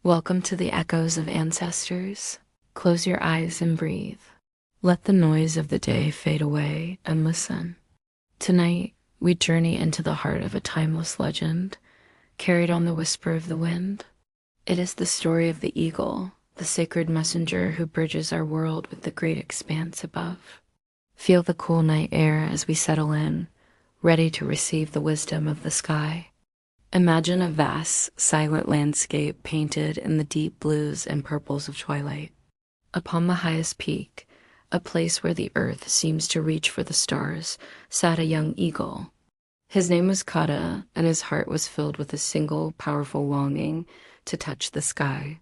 Welcome to the echoes of ancestors. Close your eyes and breathe. Let the noise of the day fade away and listen. Tonight, we journey into the heart of a timeless legend, carried on the whisper of the wind. It is the story of the eagle, the sacred messenger who bridges our world with the great expanse above. Feel the cool night air as we settle in, ready to receive the wisdom of the sky. Imagine a vast, silent landscape painted in the deep blues and purples of twilight. Upon the highest peak, a place where the earth seems to reach for the stars, sat a young eagle. His name was Kata, and his heart was filled with a single, powerful longing to touch the sky.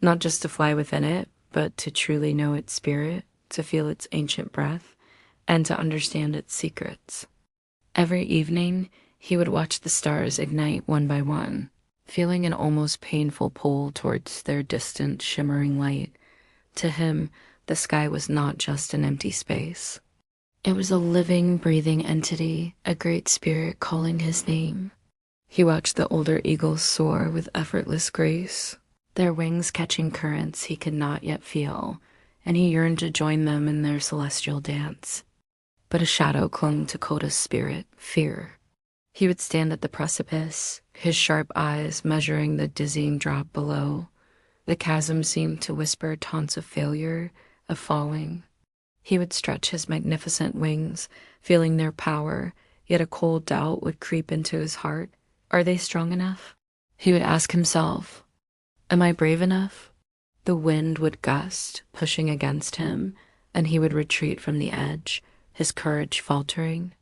Not just to fly within it, but to truly know its spirit, to feel its ancient breath, and to understand its secrets. Every evening, he would watch the stars ignite one by one, feeling an almost painful pull towards their distant, shimmering light. To him, the sky was not just an empty space. It was a living, breathing entity, a great spirit calling his name. He watched the older eagles soar with effortless grace, their wings catching currents he could not yet feel, and he yearned to join them in their celestial dance. But a shadow clung to Kota's spirit, fear. He would stand at the precipice, his sharp eyes measuring the dizzying drop below. The chasm seemed to whisper taunts of failure, of falling. He would stretch his magnificent wings, feeling their power, yet a cold doubt would creep into his heart. Are they strong enough? He would ask himself, am I brave enough? The wind would gust, pushing against him, and he would retreat from the edge, his courage faltering.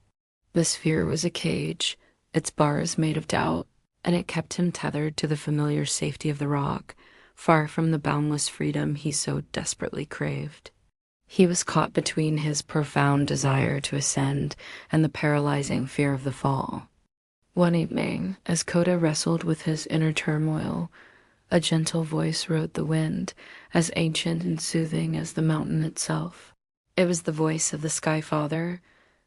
This fear was a cage, its bars made of doubt, and it kept him tethered to the familiar safety of the rock, far from the boundless freedom he so desperately craved. He was caught between his profound desire to ascend and the paralyzing fear of the fall. One evening, as Kota wrestled with his inner turmoil, a gentle voice rode the wind, as ancient and soothing as the mountain itself. It was the voice of the Sky Father,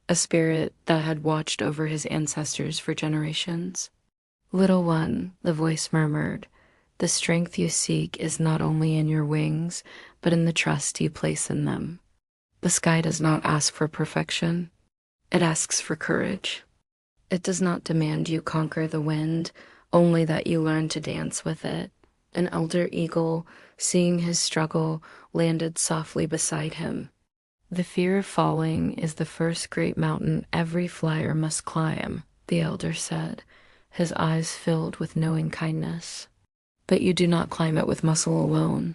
a spirit that had watched over his ancestors for generations. Little one, the voice murmured, the strength you seek is not only in your wings, but in the trust you place in them. The sky does not ask for perfection. It asks for courage. It does not demand you conquer the wind, only that you learn to dance with it. An elder eagle, seeing his struggle, landed softly beside him. The fear of falling is the first great mountain every flyer must climb, the elder said, his eyes filled with knowing kindness. But you do not climb it with muscle alone.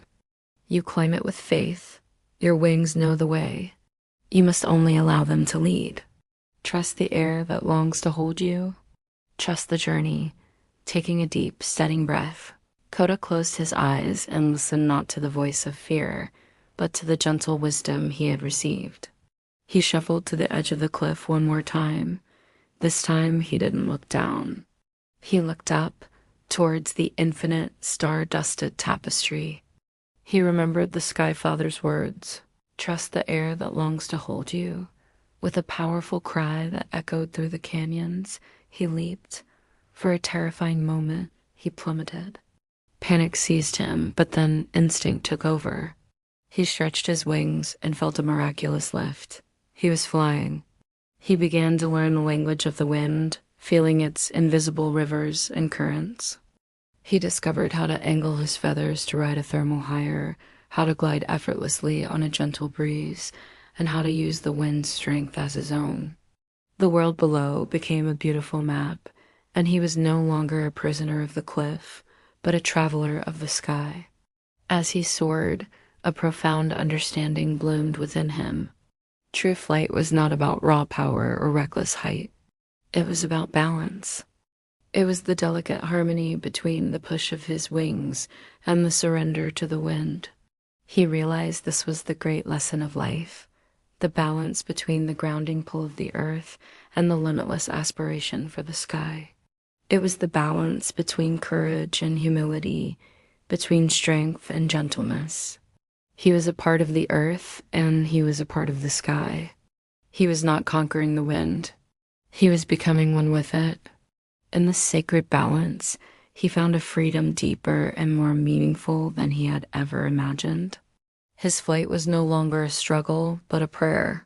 You climb it with faith. Your wings know the way. You must only allow them to lead. Trust the air that longs to hold you. Trust the journey, taking a deep, steadying breath. Kota closed his eyes and listened not to the voice of fear, but to the gentle wisdom he had received. He shuffled to the edge of the cliff one more time. This time he didn't look down. He looked up, towards the infinite, star-dusted tapestry. He remembered the Sky Father's words, trust the air that longs to hold you. With a powerful cry that echoed through the canyons, he leaped. For a terrifying moment, he plummeted. Panic seized him, but then instinct took over. He stretched his wings and felt a miraculous lift. He was flying. He began to learn the language of the wind, feeling its invisible rivers and currents. He discovered how to angle his feathers to ride a thermal higher, how to glide effortlessly on a gentle breeze, and how to use the wind's strength as his own. The world below became a beautiful map, and he was no longer a prisoner of the cliff, but a traveler of the sky. As he soared, a profound understanding bloomed within him. True flight was not about raw power or reckless height. It was about balance. It was the delicate harmony between the push of his wings and the surrender to the wind. He realized this was the great lesson of life, the balance between the grounding pull of the earth and the limitless aspiration for the sky. It was the balance between courage and humility, between strength and gentleness. He was a part of the earth, and he was a part of the sky. He was not conquering the wind. He was becoming one with it. In this sacred balance, He found a freedom deeper and more meaningful than he had ever imagined. His flight was no longer a struggle, but a prayer.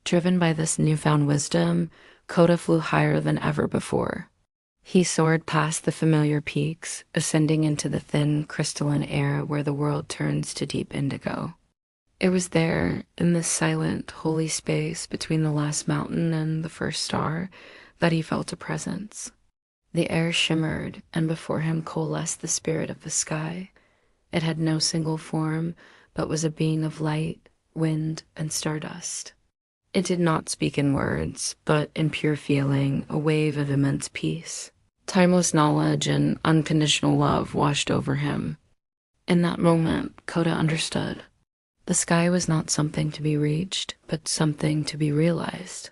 Driven by this newfound wisdom, Coda flew higher than ever before. He soared past the familiar peaks, ascending into the thin, crystalline air where the world turns to deep indigo. It was there, in this silent, holy space between the last mountain and the first star, that he felt a presence. The air shimmered, and before him coalesced the spirit of the sky. It had no single form, but was a being of light, wind, and stardust. It did not speak in words, but in pure feeling, a wave of immense peace. Timeless knowledge and unconditional love washed over him. In that moment, Coda understood. The sky was not something to be reached, but something to be realized.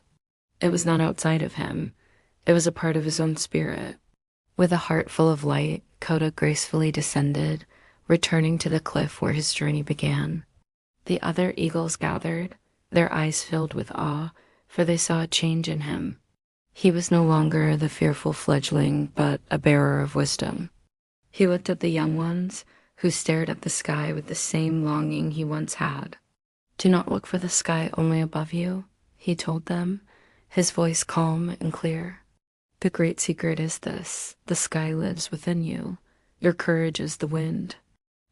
It was not outside of him. It was a part of his own spirit. With a heart full of light, Coda gracefully descended, returning to the cliff where his journey began. The other eagles gathered, their eyes filled with awe, for they saw a change in him. He was no longer the fearful fledgling, but a bearer of wisdom. He looked at the young ones, who stared at the sky with the same longing he once had. "Do not look for the sky only above you," he told them, his voice calm and clear. "The great secret is this: the sky lives within you. Your courage is the wind.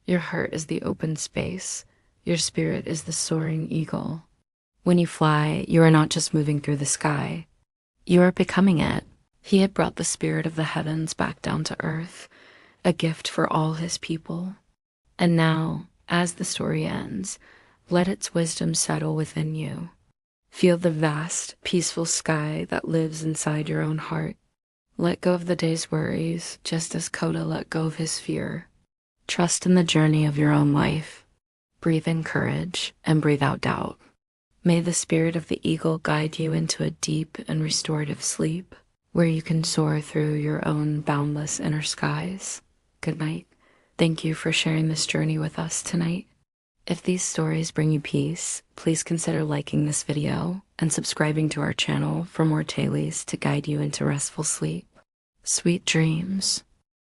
Your heart is the open space. Your spirit is the soaring eagle. When you fly, you are not just moving through the sky. You are becoming it." He had brought the spirit of the heavens back down to earth, a gift for all his people. And now, as the story ends, let its wisdom settle within you. Feel the vast, peaceful sky that lives inside your own heart. Let go of the day's worries, just as Coda let go of his fear. Trust in the journey of your own life. Breathe in courage and breathe out doubt. May the spirit of the eagle guide you into a deep and restorative sleep, where you can soar through your own boundless inner skies. Good night. Thank you for sharing this journey with us tonight. If these stories bring you peace, please consider liking this video and subscribing to our channel for more tailies to guide you into restful sleep. Sweet dreams.